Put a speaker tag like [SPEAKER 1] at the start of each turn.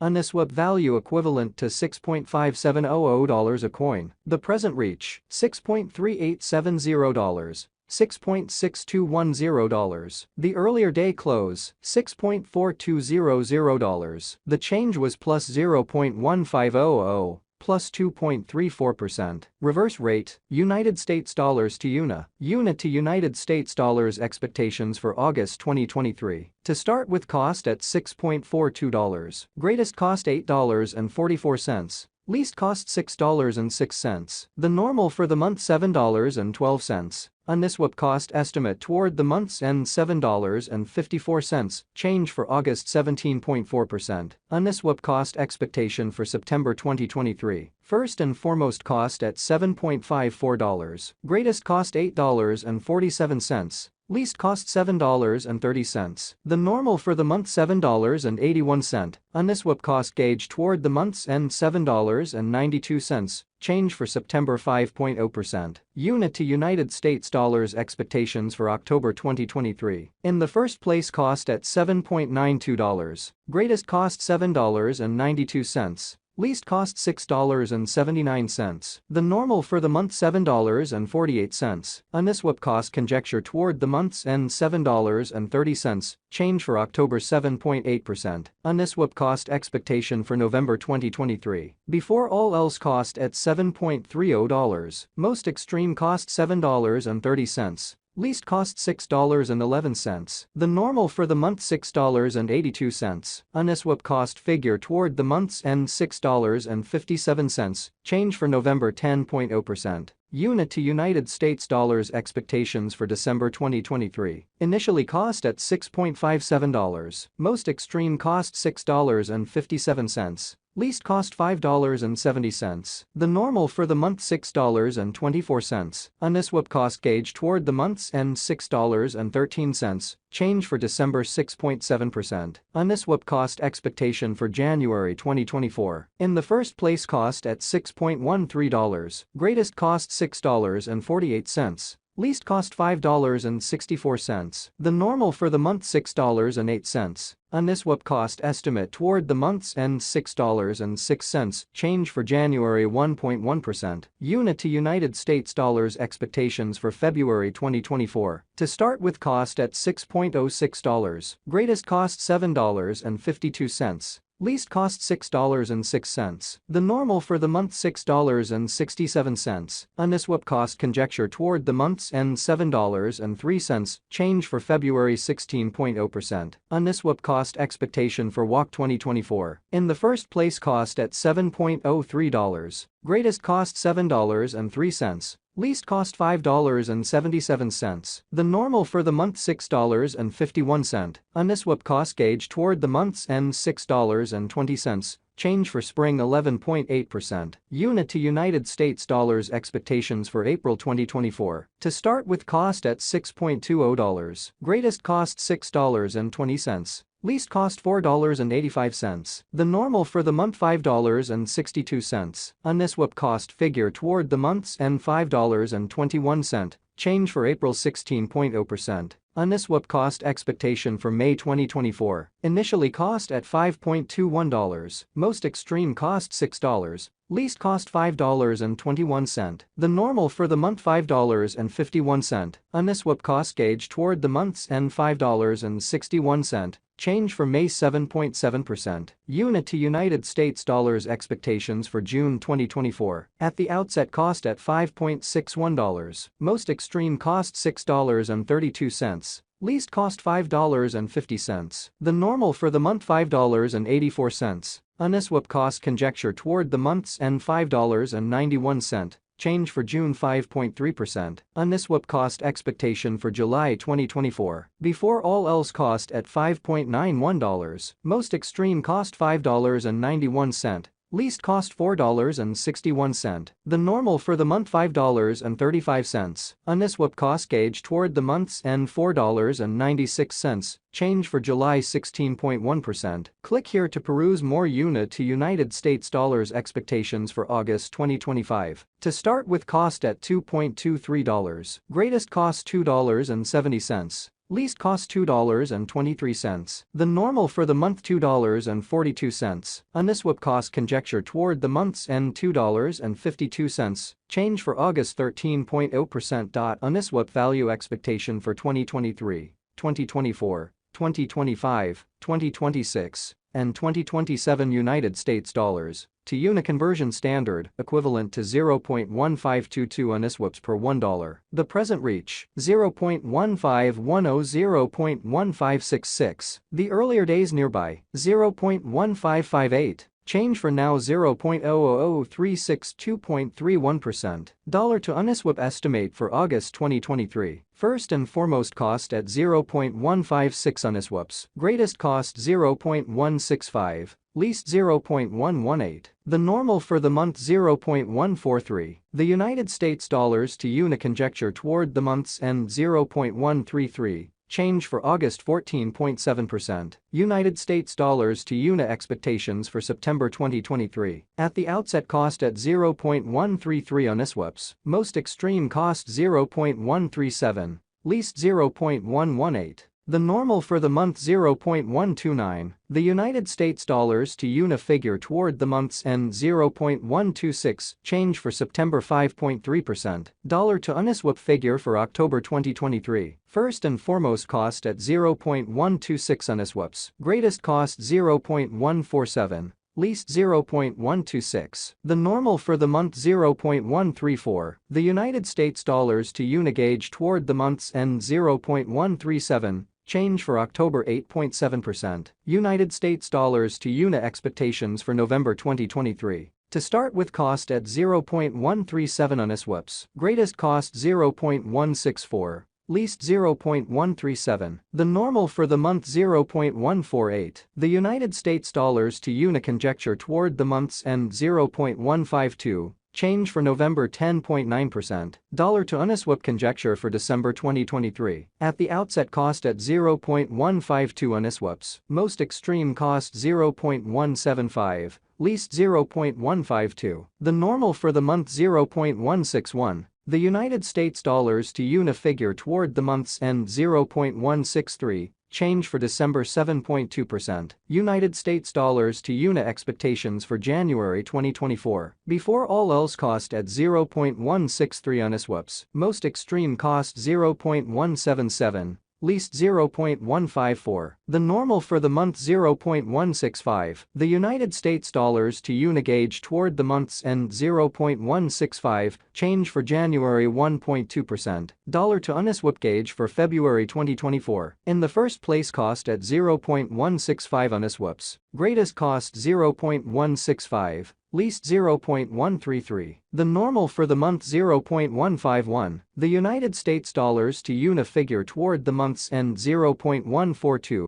[SPEAKER 1] Uniswap value equivalent to $6.5700 a coin. The present reach, $6.3870. $6.6210. The earlier day close, $6.4200. The change was plus 0.1500. Plus 2.34%. Reverse rate, United States dollars to UNA. UNA to United States dollars expectations for August 2023. To start with cost at $6.42. Greatest cost $8.44. Least cost $6.06. The normal for the month $7.12. Uniswap cost estimate toward the month's end $7.54. Change for August 17.4%. Uniswap cost expectation for September 2023. First and foremost cost at $7.54. Greatest cost $8.47. Least cost $7.30. The normal for the month $7.81. Uniswap cost gauge toward the month's end $7.92. Change for September 5.0%. UNA to United States dollars expectations for October 2023. In the first place cost at $7.92. Greatest cost $7.92. Least cost $6.79. The normal for the month $7.48. Uniswap cost conjecture toward the month's end $7.30. Change for October 7.8%. Uniswap cost expectation for November 2023. Before all else cost at $7.30. Most extreme cost $7.30. Least cost $6.11. The normal for the month $6.82. Uniswap cost figure toward the month's end $6.57. Change for November 10.0%. UNA to United States dollars expectations for December 2023. Initially cost at $6.57. Most extreme cost $6.57. Least cost $5.70. The normal for the month $6.24. Uniswap cost gauge toward the month's end $6.13. Change for December 6.7%. Uniswap cost expectation for January 2024. In the first place cost at $6.13. Greatest cost $6.48. Least cost $5.64. The normal for the month $6.08. Uniswap cost estimate toward the month's end $6.06. Change for January 1.1%. UNA to United States dollars expectations for February 2024. To start with cost at $6.06. Greatest cost $7.52. Least cost $6.06. The normal for the month $6.67. Uniswap cost conjecture toward the month's end $7.03. Change for February 16.0%. Uniswap cost expectation for WAC 2024. In the first place cost at $7.03. Greatest cost $7.03. Least cost $5.77. The normal for the month $6.51. Uniswap cost gauge toward the month's end $6.20. Change for spring 11.8%. UNA to United States dollars expectations for April 2024. To start with cost at $6.20. Greatest cost $6.20. Least cost $4.85. The normal for the month $5.62. Uniswap cost figure toward the month's end $5.21. Change for April 16.0%. Uniswap cost expectation for May 2024. Initially cost at $5.21. Most extreme cost $6. Least cost $5.21. The normal for the month $5.51. Uniswap cost gauge toward the month's end $5.61. Change for May 7.7%. UNA to United States dollars expectations for June 2024. At the outset cost at $5.61. Most extreme cost $6.32. Least cost $5.50. The normal for the month $5.84. Uniswap cost conjecture toward the month's end $5.91. Change for June 5.3%. Uniswap cost expectation for July 2024. Before all else cost at $5.91. Most extreme cost $5.91. Least cost $4.61. The normal for the month $5.35. Uniswap cost gauge toward the month's end $4.96. Change for July 16.1%. Click here to peruse more UNA to United States dollars expectations for August 2025. To start with cost at $2.23. Greatest cost $2.70. Least cost $2.23. The normal for the month $2.42. Uniswap cost conjecture toward the month's end $2.52. Change for August 13.0%. Uniswap value expectation for 2023, 2024, 2025, 2026, and 2027 United States dollars to UNA conversion standard equivalent to 0.1522 Uniswaps per $1. The present reach 0.1510, 0.1566. The earlier days nearby 0.1558. Change for now 0.000362.31%. Dollar to Uniswap estimate for August 2023. First and foremost cost at 0.156 Uniswaps. Greatest cost 0.165. Least 0.118. The normal for the month 0.143. The United States dollars to UNA conjecture toward the month's end 0.133. Change for August 14.7%. United States dollars to UNA expectations for September 2023. At the outset cost at 0.133 Uniswaps. Most extreme cost 0.137. Least 0.118. The normal for the month 0.129. The United States dollars to UNA figure toward the month's end 0.126. Change for September 5.3%. Dollar to Uniswap figure for October 2023. First and foremost cost at 0.126 Uniswaps. Greatest cost 0.147. Least 0.126. The normal for the month 0.134. The United States dollars to UNA gauge toward the month's end 0.137. Change for October 8.7%. United States dollars to UNA expectations for November 2023. To start with cost at 0.137 Uniswaps. Greatest cost 0.164. Least 0.137. The normal for the month 0.148. The United States dollars to UNA conjecture toward the month's end 0.152. Change for November 10.9%. Dollar to Uniswap conjecture for December 2023. At the outset cost at 0.152 Uniswaps. Most extreme cost 0.175. Least 0.152. The normal for the month 0.161. The United States dollars to UNA figure toward the month's end 0.163. Change for December 7.2%. United States dollars to UNA expectations for January 2024. Before all else cost at 0.163 Uniswaps. Most extreme cost 0.177. Least 0.154. The normal for the month 0.165. The United States dollars to UNA gauge toward the month's end 0.165. Change for January 1.2%. Dollar to Uniswap gauge for February 2024. In the first place cost at 0.165 Uniswaps. Greatest cost 0.165. Least 0.133. The normal for the month 0.151. The United States dollars to UNA figure toward the month's end 0.142.